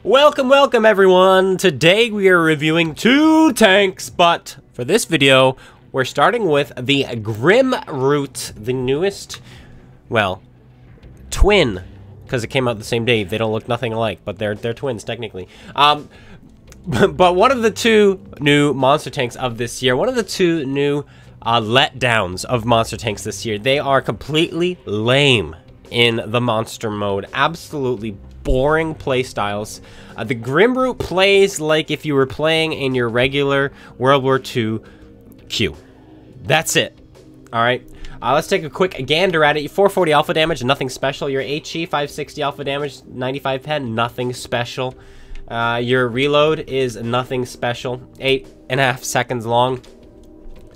Welcome everyone! Today we are reviewing two tanks, but for this video, we're starting with the Grimroot, the newest, well, twin, because it came out the same day. They don't look nothing alike, but they're twins technically. But one of the two new monster tanks of this year, one of the two new letdowns of monster tanks this year. They are completely lame in the monster mode. Absolutely boring play styles. The Grimroot plays like if you were playing in your regular World War II queue. That's it. Alright. Let's take a quick gander at it. 440 alpha damage, nothing special. Your HE, 560 alpha damage, 95 pen, nothing special. Your reload is nothing special. 8.5 seconds long.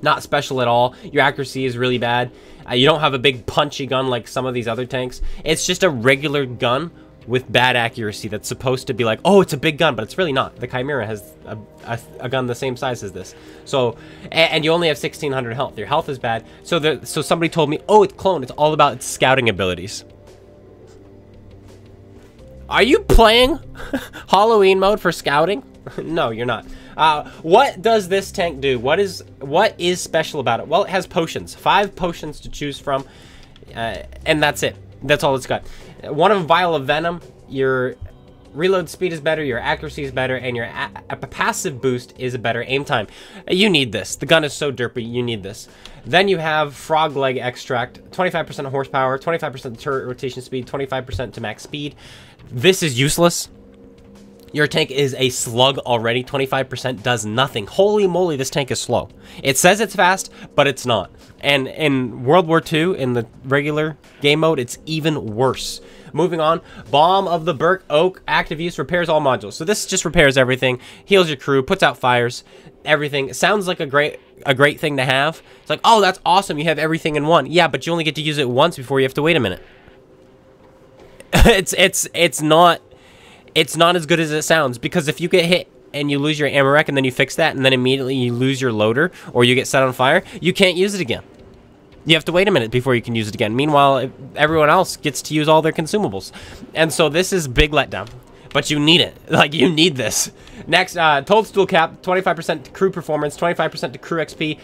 Not special at all. Your accuracy is really bad. You don't have a big punchy gun like some of these other tanks. It's just a regular gun with bad accuracy that's supposed to be like, oh, it's a big gun, but it's really not. The Chimera has a gun the same size as this. So, and you only have 1600 health. Your health is bad. So somebody told me, oh, it's clone. It's all about its scouting abilities. Are you playing Halloween mode for scouting? No, you're not. What does this tank do? What is special about it? Well, it has potions. 5 potions to choose from, and that's it. That's all it's got. One of them, Vial of Venom. Your reload speed is better, your accuracy is better, and your passive boost is a better aim time. You need this. The gun is so derpy, you need this. Then you have Frog Leg Extract, 25% horsepower, 25% turret rotation speed, 25% to max speed. This is useless. Your tank is a slug already. 25% does nothing. Holy moly, this tank is slow. It says it's fast, but it's not. And in World War II, in the regular game mode, it's even worse. Moving on, Bomb of the Burke Oak, active use, repairs all modules. So this just repairs everything, heals your crew, puts out fires, everything. It sounds like a great thing to have. It's like, oh, that's awesome, you have everything in one. Yeah, but you only get to use it once before you have to wait a minute. It's not as good as it sounds, because if you get hit and you lose your ammo rack and then you fix that and then immediately you lose your loader or you get set on fire, you can't use it again. You have to wait a minute before you can use it again. Meanwhile, everyone else gets to use all their consumables. And so this is big letdown. But you need it. Like, you need this. Next, Toadstool Cap, 25% to crew performance, 25% to crew XP,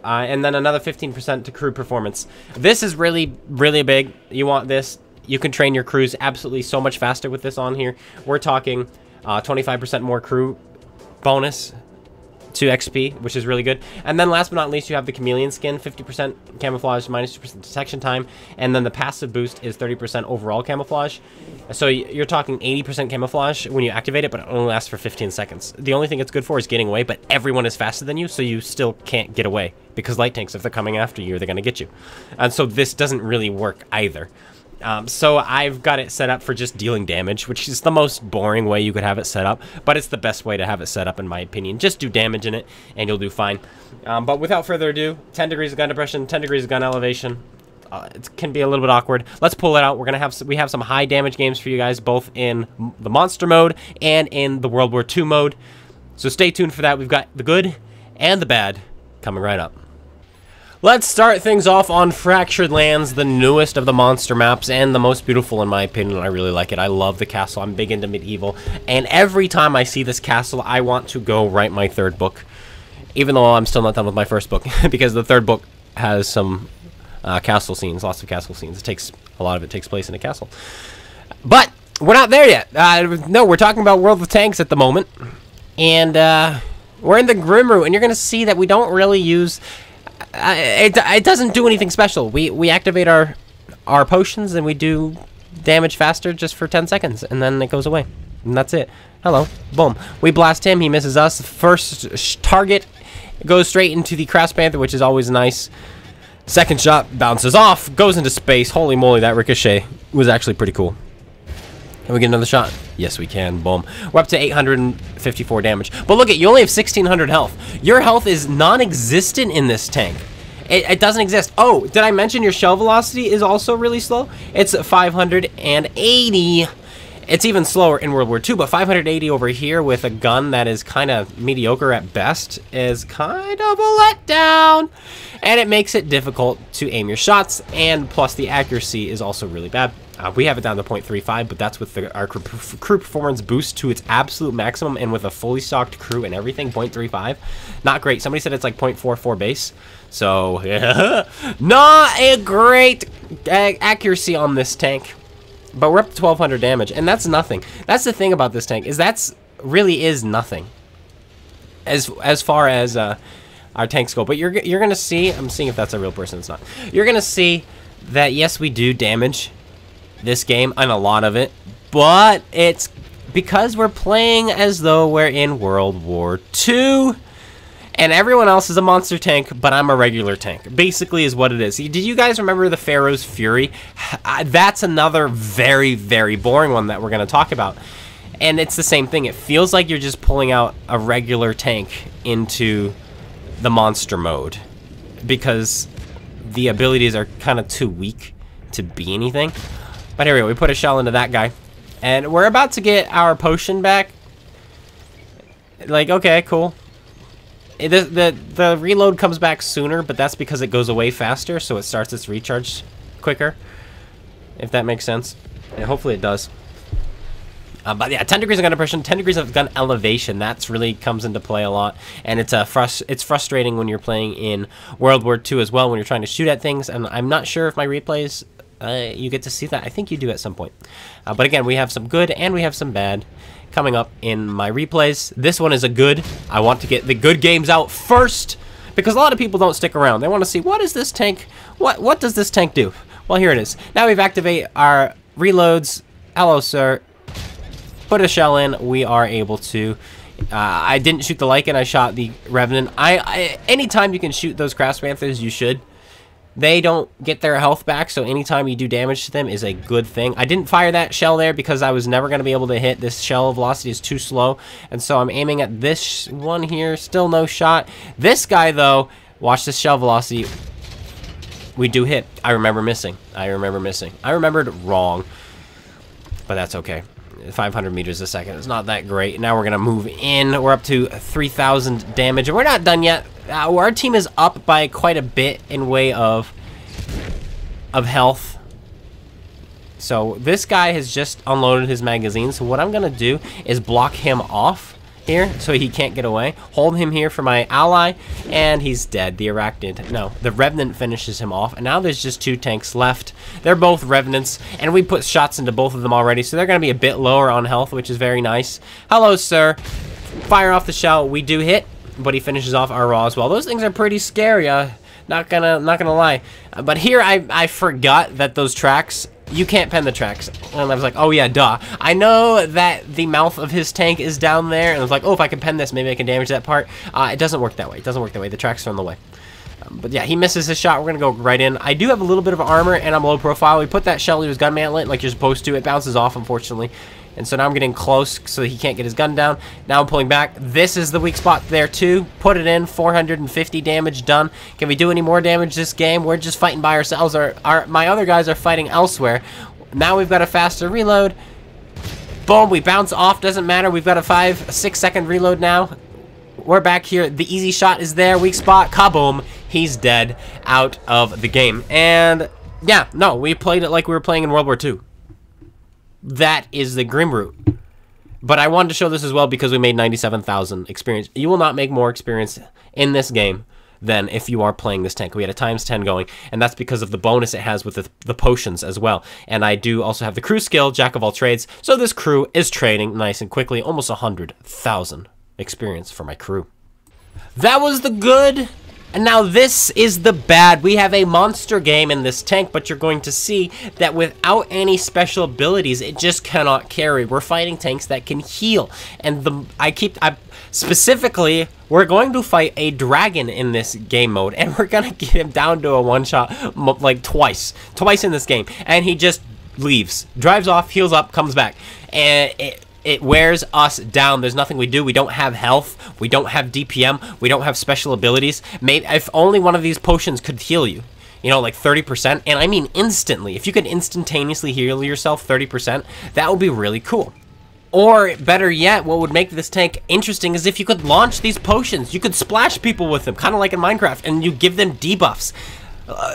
and then another 15% to crew performance. This is really, really big. You want this. You can train your crews absolutely so much faster with this on here. We're talking 25% more crew bonus to XP, which is really good. And then last but not least, you have the Chameleon Skin, 50% camouflage, minus 2% detection time, and then the passive boost is 30% overall camouflage. So you're talking 80% camouflage when you activate it, but it only lasts for 15 seconds. The only thing it's good for is getting away, but everyone is faster than you, so you still can't get away. Because light tanks, if they're coming after you, they're going to get you. And so this doesn't really work either. So I've got it set up for just dealing damage, which is the most boring way you could have it set up, but it's the best way to have it set up in my opinion. Just do damage in it and you'll do fine. But without further ado, 10 degrees of gun depression, 10 degrees of gun elevation. It can be a little bit awkward. Let's pull it out. We have some high damage games for you guys, both in the monster mode and in the World War II mode. So stay tuned for that. We've got the good and the bad coming right up. Let's start things off on Fractured Lands, the newest of the monster maps and the most beautiful in my opinion. I really like it. I love the castle. I'm big into medieval. And every time I see this castle, I want to go write my third book. Even though I'm still not done with my first book. Because the third book has some castle scenes, lots of castle scenes. A lot of it takes place in a castle. But we're not there yet. No, we're talking about World of Tanks at the moment. And we're in the Grimroot. And you're going to see that we don't really use... it doesn't do anything special. We activate our potions and we do damage faster just for 10 seconds and then it goes away. And that's it. Hello. Boom. We blast him. He misses us. First target goes straight into the Crass Panther, which is always nice. Second shot bounces off, goes into space. Holy moly, that ricochet was actually pretty cool. Can we get another shot? Yes, we can. Boom. We're up to 854 damage. But look, you only have 1600 health. Your health is non-existent in this tank. It doesn't exist. Oh, did I mention your shell velocity is also really slow? It's 580. It's even slower in World War II, but 580 over here with a gun that is kind of mediocre at best is kind of a letdown. And it makes it difficult to aim your shots, and plus the accuracy is also really bad. We have it down to 0.35, but that's with our crew performance boost to its absolute maximum, and with a fully stocked crew and everything, 0.35. Not great. Somebody said it's like 0.44 base. So, yeah, not a great accuracy on this tank. But we're up to 1,200 damage, and that's nothing. That's the thing about this tank, is that's really is nothing. As far as our tanks go. But you're going to see, I'm seeing if that's a real person. It's not. You're going to see that, yes, we do damage this game, and a lot of it, but it's because we're playing as though we're in World War II, and everyone else is a monster tank, but I'm a regular tank, basically is what it is. Did you guys remember the Pharaoh's Fury? That's another very, very boring one that we're going to talk about, and it's the same thing. It feels like you're just pulling out a regular tank into the monster mode, because the abilities are kind of too weak to be anything. But here we go, we put a shell into that guy. And we're about to get our potion back. Like, okay, cool. The reload comes back sooner, but that's because it goes away faster, so it starts its recharge quicker. If that makes sense. And hopefully it does. But yeah, 10 degrees of gun depression, 10 degrees of gun elevation. That's really comes into play a lot. And it's frustrating when you're playing in World War II as well, when you're trying to shoot at things. And I'm not sure if my replays... you get to see that. I think you do at some point. But again, we have some good and we have some bad coming up in my replays. This one is a good. I want to get the good games out first, because a lot of people don't stick around. They want to see, what is this tank? What does this tank do? Well, here it is. Now we've activated our reloads. Hello, sir. Put a shell in. We are able to... I didn't shoot the Lycan. I shot the Revenant. Anytime you can shoot those Crafts Panthers, you should. They don't get their health back, so anytime you do damage to them is a good thing. I didn't fire that shell there because I was never going to be able to hit. This shell velocity is too slow, and so I'm aiming at this one here. Still no shot. This guy, though, watch this shell velocity. We do hit. I remember missing. I remembered wrong, but that's okay. 500 meters a second. It's not that great. Now we're going to move in. We're up to 3,000 damage, and we're not done yet. Our team is up by quite a bit in way of health. So this guy has just unloaded his magazine. So what I'm going to do is block him off here so he can't get away. Hold him here for my ally, and he's dead. The Arachnid, no, the Revenant finishes him off, and now there's just 2 tanks left. They're both Revenants, and we put shots into both of them already, so they're going to be a bit lower on health, which is very nice. Hello, sir. Fire off the shell. We do hit, but he finishes off our raw as well. Those things are pretty scary. Not gonna lie. But here I forgot that those tracks, you can't pen the tracks. And I was like, oh yeah, duh. I know that the mouth of his tank is down there, and I was like, oh, if I can pen this, maybe I can damage that part. It doesn't work that way. The tracks are on the way. But yeah, he misses his shot. We're going to go right in. I do have a little bit of armor, and I'm low profile. We put that shell to his gun mantlet like you're supposed to. It bounces off, unfortunately. And so now I'm getting close so he can't get his gun down. Now I'm pulling back. This is the weak spot there, too. Put it in. 450 damage done. Can we do any more damage this game? We're just fighting by ourselves. My other guys are fighting elsewhere. Now we've got a faster reload. Boom. We bounce off. Doesn't matter. We've got a 5-6 second reload now. We're back here. The easy shot is there. Weak spot. Kaboom. He's dead. Out of the game. And yeah, no, we played it like we were playing in World War II. That is the Grimroot. But I wanted to show this as well because we made 97,000 experience. You will not make more experience in this game than if you are playing this tank. We had a ×10 going, and that's because of the bonus it has with the potions as well. And I do also have the crew skill, Jack of all trades. So this crew is trading nice and quickly. Almost 100,000 experience for my crew. That was the good. And now this is the bad. We have a monster game in this tank, but you're going to see that without any special abilities, it just cannot carry. We're fighting tanks that can heal. And specifically, we're going to fight a dragon in this game mode, and we're going to get him down to a one-shot like twice in this game. And he just leaves, drives off, heals up, comes back. And it wears us down. There's nothing we do. We don't have health. We don't have DPM. We don't have special abilities. Maybe if only one of these potions could heal you. You know, like 30%. And I mean instantly. If you could instantaneously heal yourself 30%, that would be really cool. Or, better yet, what would make this tank interesting is if you could launch these potions. You could splash people with them, kind of like in Minecraft, and you give them debuffs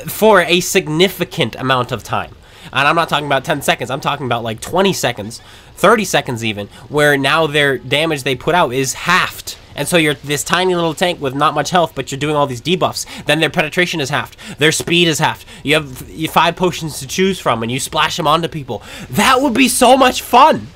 for a significant amount of time. And I'm not talking about 10 seconds. I'm talking about like 20 seconds, 30 seconds even, where now their damage they put out is halved. And so you're this tiny little tank with not much health, but you're doing all these debuffs. Then their penetration is halved. Their speed is halved. You have 5 potions to choose from, and you splash them onto people. That would be so much fun.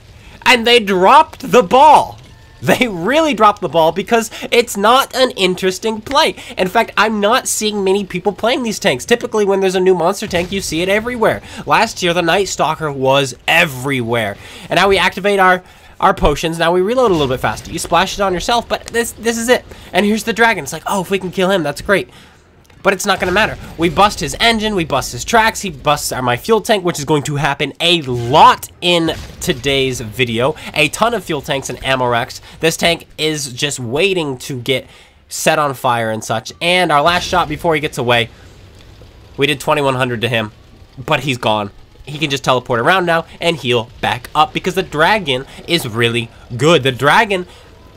And they dropped the ball. They really dropped the ball because it's not an interesting play. In fact, I'm not seeing many people playing these tanks. Typically, when there's a new monster tank, you see it everywhere. Last year, the Night Stalker was everywhere. And now we activate our potions. Now we reload a little bit faster. You splash it on yourself, but this is it. And here's the dragon. It's like, oh, if we can kill him, that's great. But it's not going to matter. We bust his engine, we bust his tracks, he busts my fuel tank, which is going to happen a lot in today's video. A ton of fuel tanks and ammo racks. This tank is just waiting to get set on fire and such. And our last shot before he gets away, we did 2100 to him, but he's gone. He can just teleport around now and heal back up because the dragon is really good. The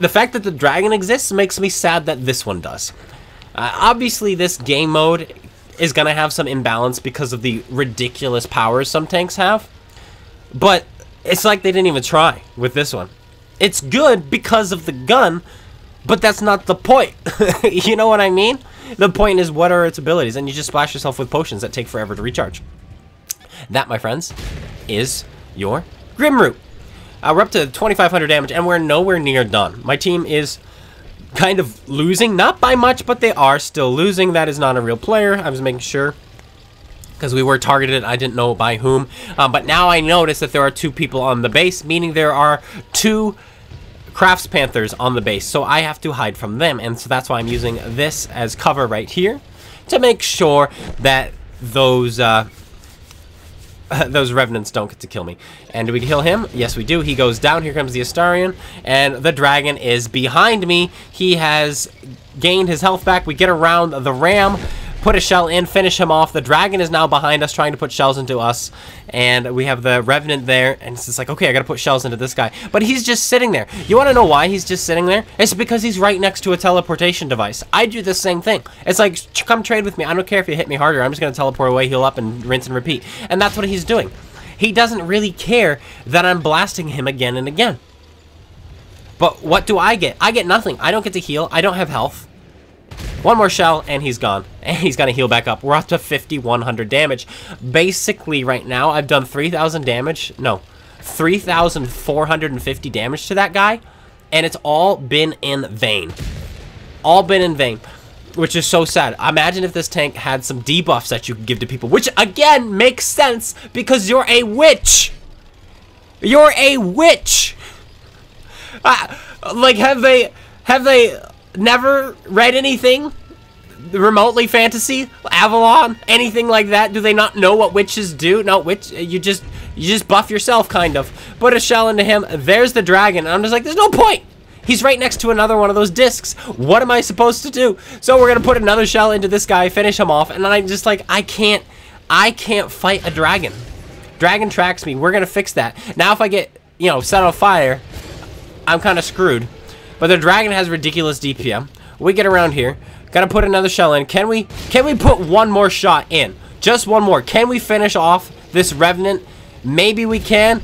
fact that the dragon exists makes me sad that this one does. Obviously, this game mode is going to have some imbalance because of the ridiculous powers some tanks have. But it's like they didn't even try with this one. It's good because of the gun, but that's not the point. You know what I mean? The point is, what are its abilities? And you just splash yourself with potions that take forever to recharge. That, my friends, is your Grimroot. We're up to 2,500 damage, and we're nowhere near done. My team is kind of losing, not by much, but they are still losing. That is not a real player. I was making sure because we were targeted. I didn't know by whom, but now I notice that there are 2 people on the base, meaning there are 2 Crafts Panthers on the base, so I have to hide from them, and so that's why I'm using this as cover right here to make sure that those revenants don't get to kill me. And do we kill him? Yes, we do. He goes down. Here comes the Astarion, and the dragon is behind me. He has gained his health back. We get around the ram, put a shell in, finish him off. The dragon is now behind us, trying to put shells into us, and we have the revenant there, and it's just like, okay, I gotta put shells into this guy. But he's just sitting there. You want to know why he's just sitting there? It's because he's right next to a teleportation device. I do the same thing. It's like, come trade with me. I don't care if you hit me harder. I'm just gonna teleport away, heal up, and rinse and repeat. And that's what he's doing. He doesn't really care that I'm blasting him again and again. But what do I get? I get nothing. I don't get to heal. I don't have health. One more shell, and he's gone. And he's going to heal back up. We're up to 5,100 damage. Basically, right now, I've done 3,000 damage. No, 3,450 damage to that guy. And it's all been in vain. All been in vain. Which is so sad. Imagine if this tank had some debuffs that you could give to people. Which, again, makes sense because you're a witch. You're a witch. Like, have they never read anything remotely fantasy, Avalon, anything like that? Do they not know what witches do? No, you just buff yourself, kind of. Put a shell into him. There's the dragon. And I'm just like, there's no point. He's right next to another one of those discs. What am I supposed to do? So we're gonna put another shell into this guy, finish him off, and then I'm just like, I can't fight a dragon. Dragon tracks me. We're gonna fix that. Now if I get, you know, set on fire, I'm kind of screwed. But the dragon has ridiculous DPM. We get around here. Gotta put another shell in. Can we put one more shot in? Just one more. Can we finish off this revenant? Maybe we can.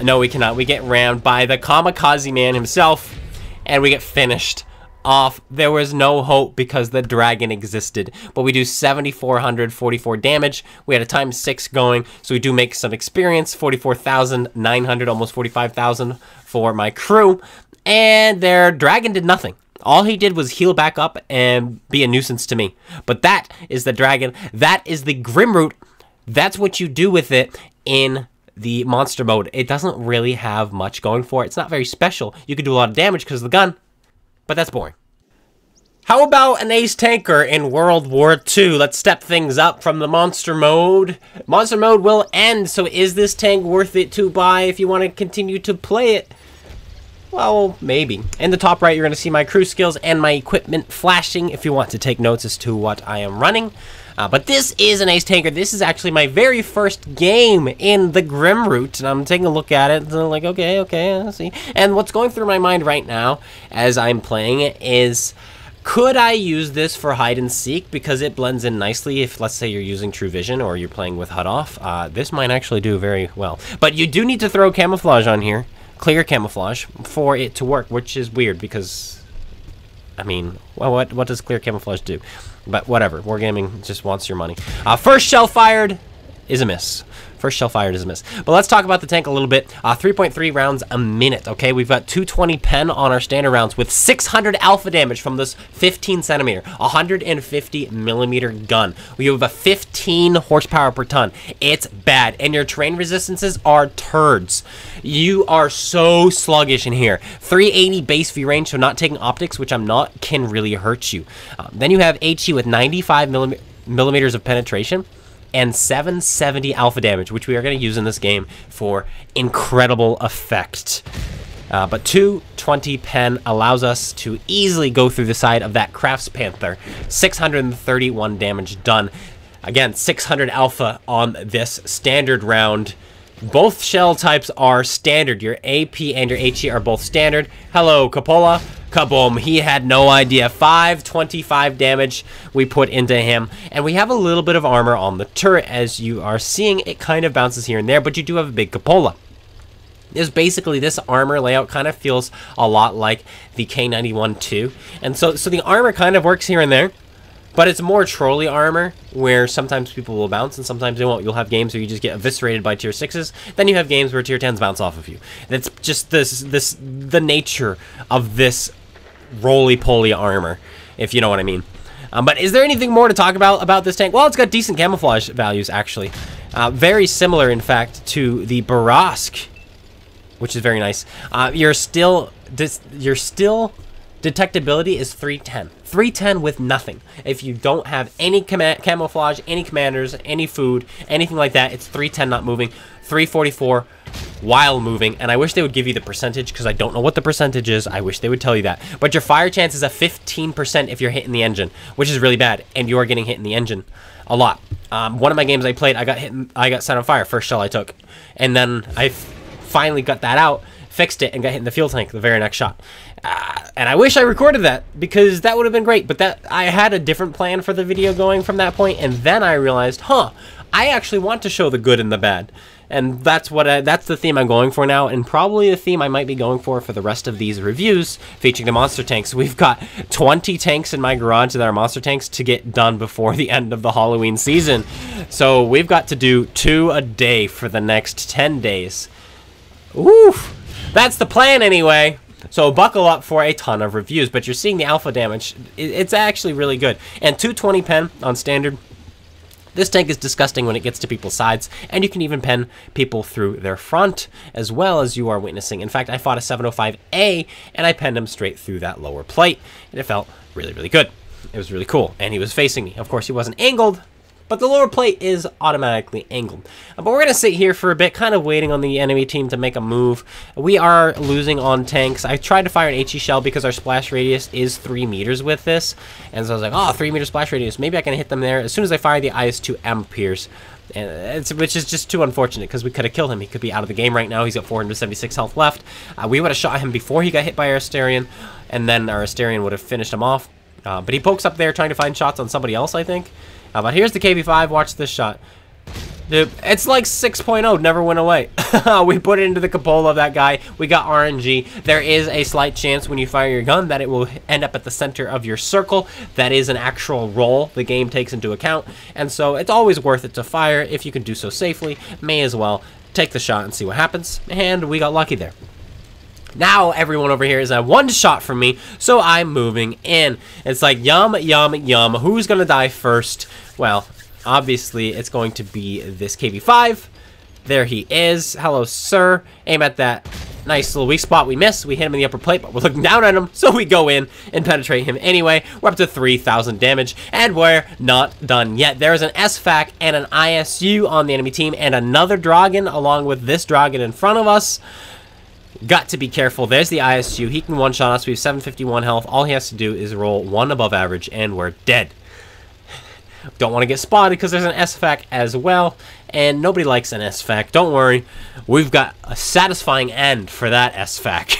No, we cannot. We get rammed by the kamikaze man himself, and we get finished off. There was no hope because the dragon existed. But we do 7,444 damage. We had a ×6 going, so we do make some experience. 44,900, almost 45,000 for my crew. And their dragon did nothing. All he did was heal back up and be a nuisance to me. But that is the dragon. That is the Grimroot. That's what you do with it in the monster mode. It doesn't really have much going for it. It's not very special. You can do a lot of damage because of the gun, but that's boring. How about an ace tanker in World War II? Let's step things up from the monster mode. Monster mode will end, so is this tank worth it to buy if you want to continue to play it? Well, maybe. In the top right, you're going to see my crew skills and my equipment flashing if you want to take notes as to what I am running. But this is an ace tanker. This is actually my very first game in the Grimroot, and I'm taking a look at it, and I'm like, okay, let's see. And what's going through my mind right now as I'm playing it is, Could I use this for hide and seek because it blends in nicely if, let's say, you're using True Vision or you're playing with HUD off? This might actually do very well. But you do need to throw camouflage on here, clear camouflage, for it to work, which is weird because, I mean, well, what does clear camouflage do? But whatever, Wargaming just wants your money. First shell fired is a miss. First shell fired is a miss. But let's talk about the tank a little bit. 3.3 rounds a minute, okay? We've got 220 pen on our standard rounds with 600 alpha damage from this 15 centimeter, 150 millimeter gun. We have a 15 horsepower per ton. It's bad. And your terrain resistances are turds. You are so sluggish in here. 380 base V range, so not taking optics, which I'm not, can really hurt you. Then you have HE with 95 millimeters of penetration and 770 alpha damage, which we are going to use in this game for incredible effect. But 220 pen allows us to easily go through the side of that Crafts Panther. 631 damage done. Again, 600 alpha on this standard round. Both shell types are standard. Your AP and your HE are both standard. Hello, Coppola. Kaboom. He had no idea. 525 damage we put into him. And we have a little bit of armor on the turret. As you are seeing, it kind of bounces here and there, but you do have a big Coppola. This armor layout kind of feels a lot like the K91-2. And so the armor kind of works here and there. But it's more trolley armor, where sometimes people will bounce and sometimes they won't. You'll have games where you just get eviscerated by tier 6s. Then you have games where tier 10s bounce off of you. That's just the nature of this roly-poly armor, if you know what I mean. But is there anything more to talk about this tank? Well, it's got decent camouflage values, actually. Very similar, in fact, to the Barask, which is very nice. Your still detectability is 310. 310 with nothing. If you don't have any camouflage, any commanders, any food, anything like that, it's 310 not moving. 344 while moving. And I wish they would give you the percentage because I don't know what the percentage is. I wish they would tell you that. But your fire chance is a 15% if you're hitting the engine, which is really bad. And you are getting hit in the engine a lot. One of my games I played, I got set on fire. First shell I took. And then I finally got that out, fixed it, and got hit in the fuel tank the very next shot. And I wish I recorded that because that would have been great, but I had a different plan for the video going from that point, and then I realized, I actually want to show the good and the bad. And that's the theme I'm going for now, and probably the theme I might be going for the rest of these reviews featuring the monster tanks. We've got 20 tanks in my garage that are monster tanks to get done before the end of the Halloween season. So we've got to do 2 a day for the next 10 days. Oof! That's the plan anyway. So buckle up for a ton of reviews, but you're seeing the alpha damage. It's actually really good. And 220 pen on standard. This tank is disgusting when it gets to people's sides, and you can even pen people through their front, as well as you are witnessing. In fact, I fought a 705A, and I penned him straight through that lower plate, and it felt really, really good. It was really cool, and he was facing me. Of course, he wasn't angled, but the lower plate is automatically angled. But we're going to sit here for a bit, kind of waiting on the enemy team to make a move. We are losing on tanks. I tried to fire an HE shell because our splash radius is 3 meters with this. And so I was like, oh, 3 meter splash radius. Maybe I can hit them there. As soon as I fire, the IS-2M appears. Which is just too unfortunate because we could have killed him. He could be out of the game right now. He's got 476 health left. We would have shot him before he got hit by our Asterion. And then our Asterion would have finished him off. But he pokes up there trying to find shots on somebody else, I think. But here's the KB5. Watch this shot. Dude, it's like 6.0. Never went away. We put it into the cupola of that guy. We got RNG. There is a slight chance when you fire your gun that it will end up at the center of your circle. That is an actual roll the game takes into account. And so it's always worth it to fire. If you can do so safely, may as well take the shot and see what happens. And we got lucky there. Now everyone over here is at 1 shot from me, so I'm moving in. It's like, yum, yum, yum. Who's going to die first? Well, obviously, it's going to be this KB5. There he is. Hello, sir. Aim at that nice little weak spot. We miss. We hit him in the upper plate, but we're looking down at him, so we go in and penetrate him anyway. We're up to 3,000 damage, and we're not done yet. There is an SFAC and an ISU on the enemy team, and another Dragon along with this Dragon in front of us. Got to be careful. There's the ISU. He can one-shot us. We have 751 health. All he has to do is roll 1 above average, and we're dead. Don't want to get spotted because there's an SFAC as well, and nobody likes an SFAC. Don't worry, we've got a satisfying end for that SFAC.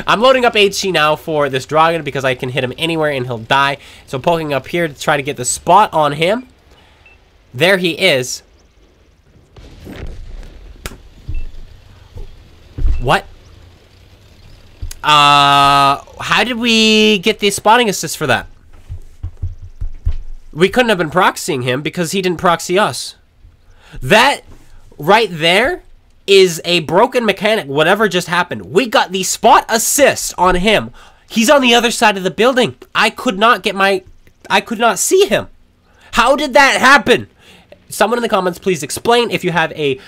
I'm loading up HE now for this dragon because I can hit him anywhere and he'll die. So poking up here to try to get the spot on him. There he is. What? How did we get the spotting assist for that? We couldn't have been proxying him because he didn't proxy us. That right there is a broken mechanic, whatever just happened. We got the spot assist on him. He's on the other side of the building. I could not see him. How did that happen? Someone in the comments, please explain. If you have a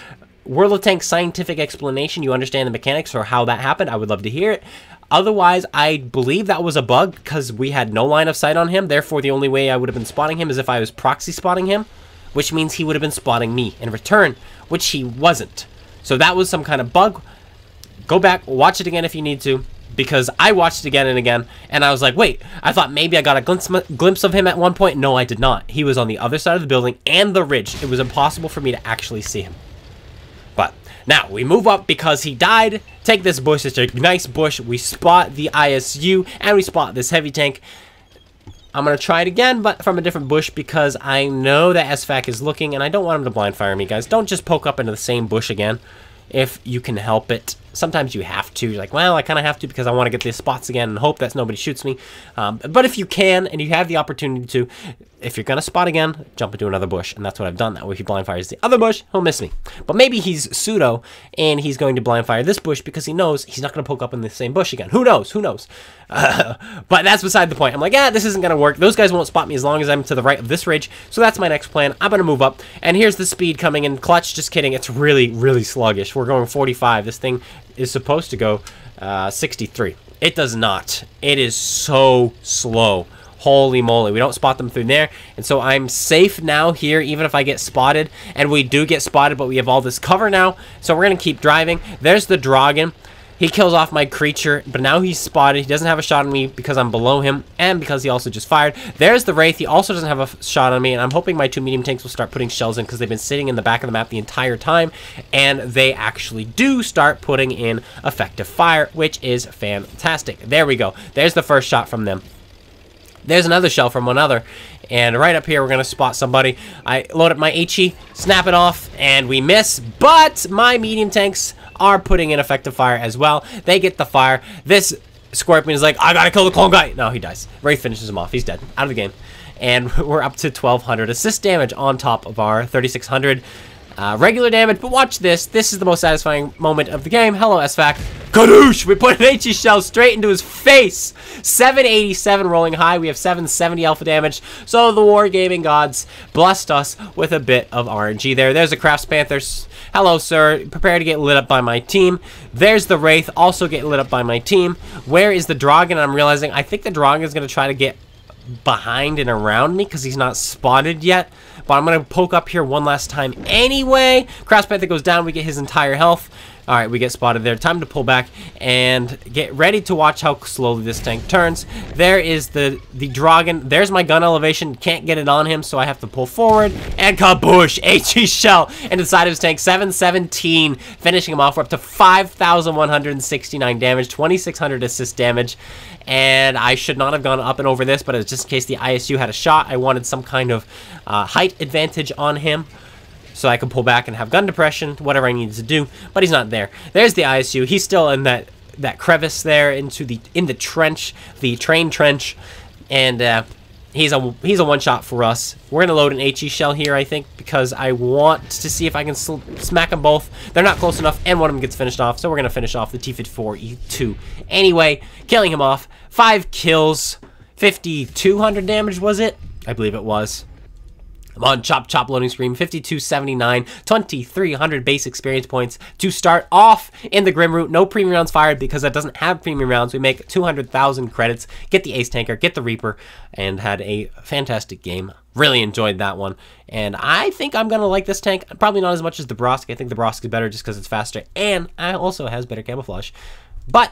World of Tanks scientific explanation, you understand the mechanics or how that happened, I would love to hear it. Otherwise, I believe that was a bug because we had no line of sight on him. Therefore, the only way I would have been spotting him is if I was proxy spotting him, which means he would have been spotting me in return, which he wasn't. So that was some kind of bug. Go back, watch it again if you need to, because I watched it again and again, and I was like, wait, I thought maybe I got a glimpse of him at one point. No, I did not. He was on the other side of the building and the ridge. It was impossible for me to actually see him. But now we move up because he died. Take this bush. It's a nice bush. We spot the ISU and we spot this heavy tank. I'm going to try it again, but from a different bush because I know that SFAC is looking and I don't want him to blind fire me, guys. Don't just poke up into the same bush again if you can help it. Sometimes you have to. You're like, well, I kind of have to because I want to get these spots again and hope that nobody shoots me. But if you can and you have the opportunity to, if you're going to spot again, jump into another bush. And that's what I've done. That way if he blind fires the other bush, he'll miss me. But maybe he's pseudo and he's going to blind fire this bush because he knows he's not going to poke up in the same bush again. Who knows? Who knows? But that's beside the point. I'm like, this isn't going to work. Those guys won't spot me as long as I'm to the right of this ridge. So that's my next plan. I'm going to move up. And here's the speed coming in clutch. Just kidding. It's really, really sluggish. We're going 45. This thing is supposed to go 63. It does not. It is so slow. Holy moly. We don't spot them through there. And so I'm safe now here, even if I get spotted. And we do get spotted, but we have all this cover now. So we're going to keep driving. There's the dragon. He kills off my creature, but now he's spotted. He doesn't have a shot on me because I'm below him, and because he also just fired. There's the Wraith. He also doesn't have a shot on me, and I'm hoping my two medium tanks will start putting shells in because they've been sitting in the back of the map the entire time, and they actually do start putting in effective fire, which is fantastic. There we go. There's the first shot from them. There's another shell from another, and right up here we're going to spot somebody. I load up my HE, snap it off, and we miss, but my medium tanks are putting in effective fire as well. They get the fire. This Scorpion is like, I gotta kill the clone guy. No, he dies. Wraith finishes him off. He's dead. Out of the game. And we're up to 1,200 assist damage on top of our 3,600 regular damage. But watch this. This is the most satisfying moment of the game. Hello, SFAC. Kadoosh! We put an HE shell straight into his face. 787 rolling high. We have 770 alpha damage. So the Wargaming gods blessed us with a bit of RNG there. There's a Crafts Panthers. Hello, sir. Prepare to get lit up by my team. There's the Wraith. Also get lit up by my team. Where is the Dragon? I'm realizing I think the Dragon is going to try to get behind and around me because he's not spotted yet. But I'm going to poke up here one last time anyway. Crafts Panther goes down. We get his entire health. All right, we get spotted there. Time to pull back and get ready to watch how slowly this tank turns. There is the Dragon. There's my gun elevation. Can't get it on him, so I have to pull forward. And kaboosh! HE shell into the side of his tank. 717, finishing him off. We're up to 5,169 damage, 2,600 assist damage. And I should not have gone up and over this, but it's just in case the ISU had a shot. I wanted some kind of height advantage on him, so I could pull back and have gun depression, whatever I needed to do, but he's not there. There's the ISU. He's still in that crevice there in the trench, the train trench, and he's a one-shot for us. We're going to load an HE shell here, I think, because I want to see if I can smack them both. They're not close enough, and one of them gets finished off, so we're going to finish off the T-54E2. Anyway, killing him off. 5 kills, 5,200 damage, was it? I believe it was. I'm on chop loading screen, 5279, 2,300 base experience points to start off in the Grimroot. No premium rounds fired because that doesn't have premium rounds. We make 200,000 credits, get the Ace Tanker, get the Reaper, and had a fantastic game. Really enjoyed that one. And I think I'm going to like this tank. Probably not as much as the Brosk. I think the Brosk is better just because it's faster, and it also has better camouflage. But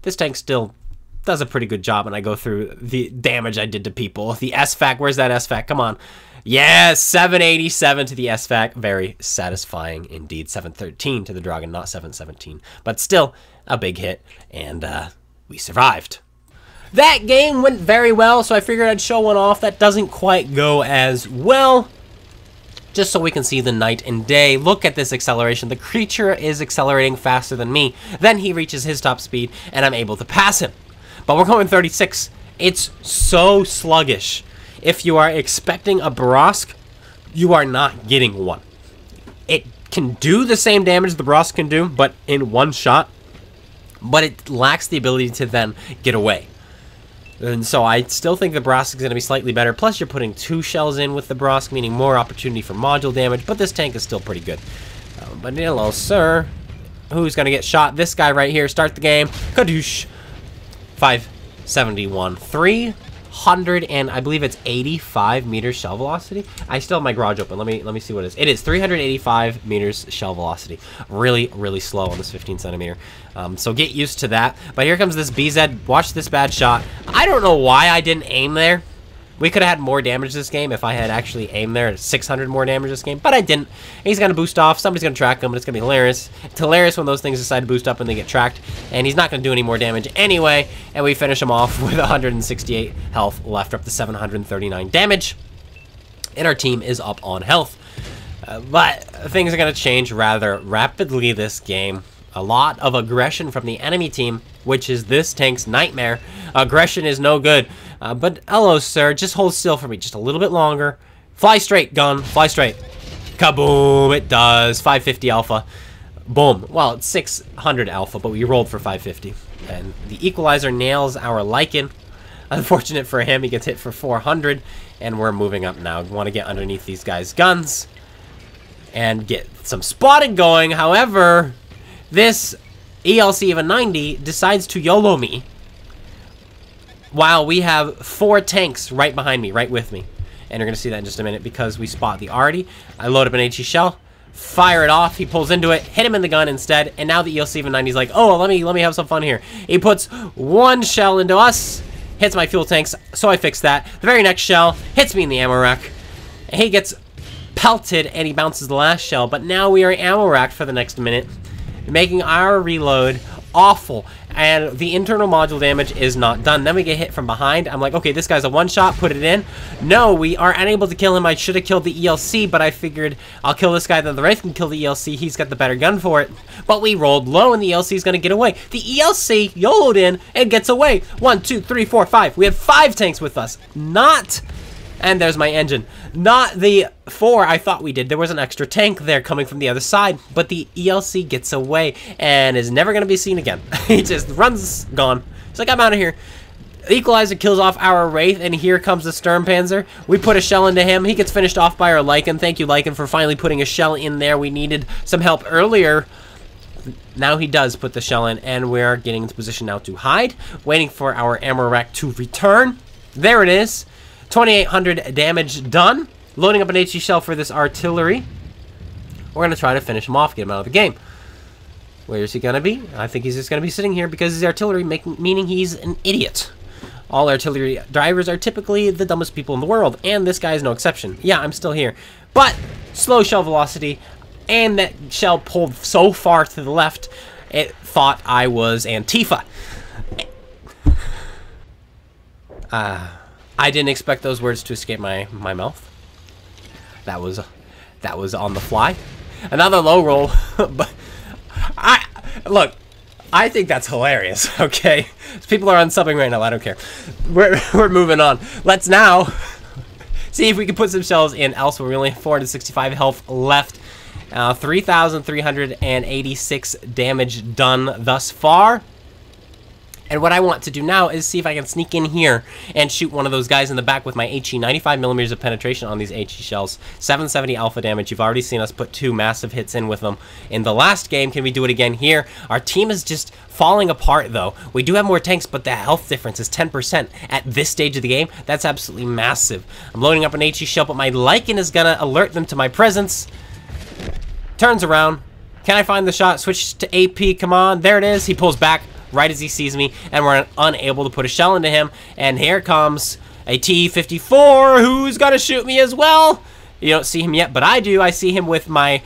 this tank's still does a pretty good job, and I go through the damage I did to people. The SFAC, where's that SFAC? Come on. Yeah, 787 to the SFAC. Very satisfying indeed. 713 to the Dragon, not 717. But still, a big hit, and we survived. That game went very well, so I figured I'd show one off that doesn't quite go as well, just so we can see the night and day. Look at this acceleration. The creature is accelerating faster than me. Then he reaches his top speed, and I'm able to pass him. But we're going 36. It's so sluggish. If you are expecting a Borosk, you are not getting one. It can do the same damage the Borosk can do, but in one shot. But it lacks the ability to then get away. And so I still think the Borosk is going to be slightly better. Plus, you're putting 2 shells in with the Borosk, meaning more opportunity for module damage. But this tank is still pretty good. But hello, sir. Who's going to get shot? This guy right here. Start the game. Kadoosh. 571. 300 and I believe it's 85 meters shell velocity. I still have my garage open. Let me see what it is. It is 385 meters shell velocity. Really, really slow on this 15 centimeter. So get used to that. But here comes this BZ. Watch this bad shot. I don't know why I didn't aim there. We could have had more damage this game if I had actually aimed there. 600 more damage this game, but I didn't. He's going to boost off. Somebody's going to track him, and it's going to be hilarious. It's hilarious when those things decide to boost up and they get tracked, and he's not going to do any more damage anyway, and we finish him off with 168 health left, up to 739 damage, and our team is up on health. But things are going to change rather rapidly this game. A lot of aggression from the enemy team, which is this tank's nightmare. Aggression is no good. But hello, sir. Just hold still for me just a little bit longer. Fly straight, gun. Fly straight. Kaboom. It does. 550 alpha. Boom. Well, it's 600 alpha, but we rolled for 550. And the equalizer nails our Lycan. Unfortunate for him, he gets hit for 400. And we're moving up now. We want to get underneath these guys' guns and get some spotting going. However, this ELC of a 90 decides to YOLO me while we have 4 tanks right behind me, right with me. And you're going to see that in just a minute because we spot the arty. I load up an HE shell, fire it off. He pulls into it, hit him in the gun instead. And now the ELC of a 90 is like, oh, let me have some fun here. He puts 1 shell into us, hits my fuel tanks, so I fix that. The very next shell hits me in the ammo rack. And he gets pelted and he bounces the last shell. But now we are ammo racked for the next minute, making our reload awful, and the internal module damage is not done. Then we get hit from behind. I'm like, okay, this guy's a one-shot, put it in. No, we are unable to kill him. I should have killed the ELC, but I figured I'll kill this guy, then the Wraith can kill the ELC. He's got the better gun for it. But we rolled low, and the ELC is going to get away. The ELC YOLO'd in and gets away. 1, 2, 3, 4, 5. We have 5 tanks with us. Not... And there's my engine. Not the 4 I thought we did. There was an extra tank there coming from the other side. But the ELC gets away and is never going to be seen again. He just runs, gone. He's like, I'm out of here. Equalizer kills off our Wraith, and here comes the Sturmpanzer. We put a shell into him. He gets finished off by our Lycan. Thank you, Lycan, for finally putting a shell in there. We needed some help earlier. Now he does put the shell in, and we're getting into position now to hide. Waiting for our ammo rack to return. There it is. 2,800 damage done. Loading up an HE shell for this artillery. We're going to try to finish him off, get him out of the game. Where is he going to be? I think he's just going to be sitting here because he's artillery, meaning he's an idiot. All artillery drivers are typically the dumbest people in the world, and this guy is no exception. Yeah, I'm still here. But, slow shell velocity, and that shell pulled so far to the left, it thought I was Antifa. I didn't expect those words to escape my mouth. That was on the fly. Another low roll, but look, I think that's hilarious. Okay, people are unsubbing right now. I don't care. We're moving on. Let's now see if we can put some shells in elsewhere. We only have 465 health left. 3,386 damage done thus far. And what I want to do now is see if I can sneak in here and shoot one of those guys in the back with my HE. 95 millimeters of penetration on these HE shells. 770 alpha damage. You've already seen us put 2 massive hits in with them in the last game. Can we do it again here? Our team is just falling apart, though. We do have more tanks, but the health difference is 10% at this stage of the game. That's absolutely massive. I'm loading up an HE shell, but my Lycan is going to alert them to my presence. Turns around. Can I find the shot? Switch to AP. Come on. There it is. He pulls back. right as he sees me, and we're unable to put a shell into him. And here comes a T-54 who's gonna shoot me as well. You don't see him yet, but I do. I see him with my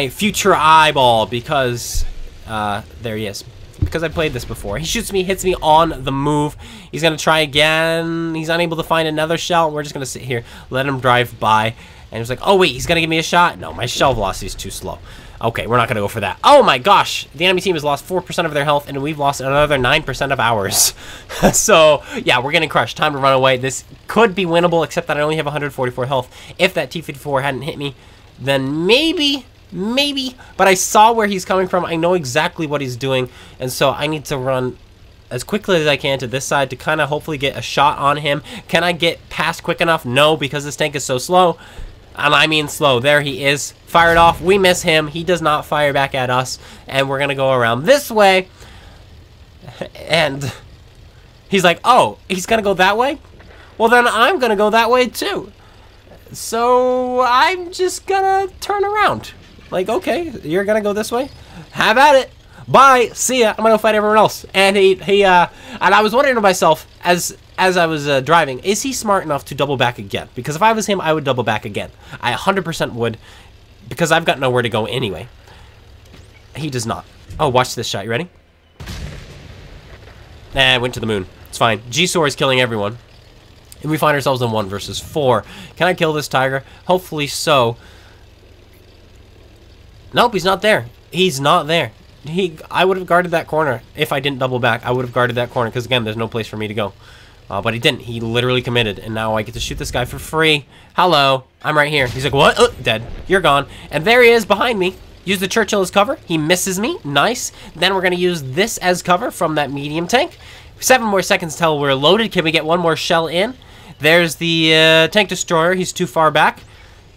future eyeball because there he is. Because I played this before. He shoots me, hits me on the move. He's gonna try again. He's unable to find another shell. We're just gonna sit here, let him drive by. And he's like, oh wait, he's gonna give me a shot? No, my shell velocity is too slow. Okay, we're not gonna go for that. Oh my gosh, the enemy team has lost 4% of their health, and we've lost another 9% of ours. So yeah, we're getting crushed. Time to run away. This could be winnable, except that I only have 144 health. If that T-54 hadn't hit me, then maybe, but I saw where he's coming from. I know exactly what he's doing, and so I need to run as quickly as I can to this side to kind of hopefully get a shot on him. Can I get past quick enough? No, because this tank is so slow. And I mean slow. There he is. Fired off. We miss him. He does not fire back at us, and we're gonna go around this way. And he's like, oh, he's gonna go that way? Well, then I'm gonna go that way too. So I'm just gonna turn around. Like, okay, you're gonna go this way? Have at it. Bye. See ya. I'm gonna fight everyone else. And and I was wondering to myself as I was driving, is he smart enough to double back again? Because if I was him, I would double back again. I 100% would, because I've got nowhere to go anyway. He does not. Oh, watch this shot. You ready? Nah, I went to the moon. It's fine. G-Sor is killing everyone. And we find ourselves in 1 versus 4. Can I kill this tiger? Hopefully so. Nope, he's not there. He's not there. I would have guarded that corner if I didn't double back. I would have guarded that corner because, again, there's no place for me to go. But he didn't. He literally committed, and now I get to shoot this guy for free. Hello. I'm right here. He's like, what? Dead. You're gone. And there he is behind me. Use the Churchill as cover. He misses me. Nice. Then we're going to use this as cover from that medium tank. 7 more seconds till we're loaded. Can we get 1 more shell in? There's the tank destroyer. He's too far back.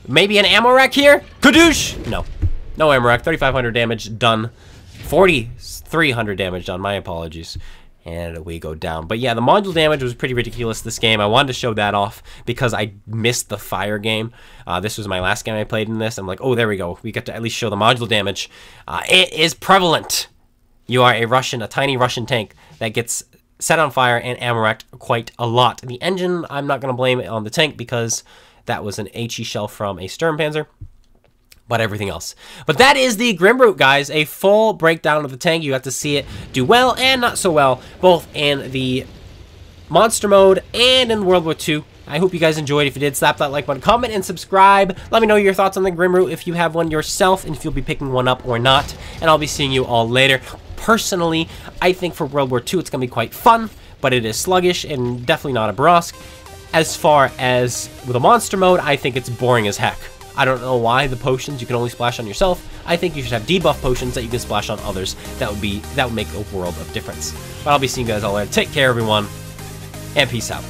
Maybe an ammo rack here? Kadoosh! No. No ammo rack. 3,500 damage done. 4,300 damage done. My apologies. And we go down. But yeah, the module damage was pretty ridiculous this game. I wanted to show that off because I missed the fire game. This was my last game I played in this. I'm like, oh, there we go. We got to at least show the module damage. It is prevalent. You are a tiny Russian tank that gets set on fire and ammo racked quite a lot. The engine, I'm not going to blame it on the tank because that was an HE shell from a Sturmpanzer. But everything else. But that is the Grimroot, guys. A full breakdown of the tank. You got to see it do well and not so well, both in the monster mode and in World War II. I hope you guys enjoyed. If you did, slap that like button, comment, and subscribe. Let me know your thoughts on the Grimroot if you have one yourself and if you'll be picking one up or not. And I'll be seeing you all later. Personally, I think for World War II it's going to be quite fun, but it is sluggish and definitely not a Brosk. As far as with a monster mode, I think it's boring as heck. I don't know why the potions you can only splash on yourself. I think you should have debuff potions that you can splash on others. That would make a world of difference. But I'll be seeing you guys all later. Take care, everyone, and peace out.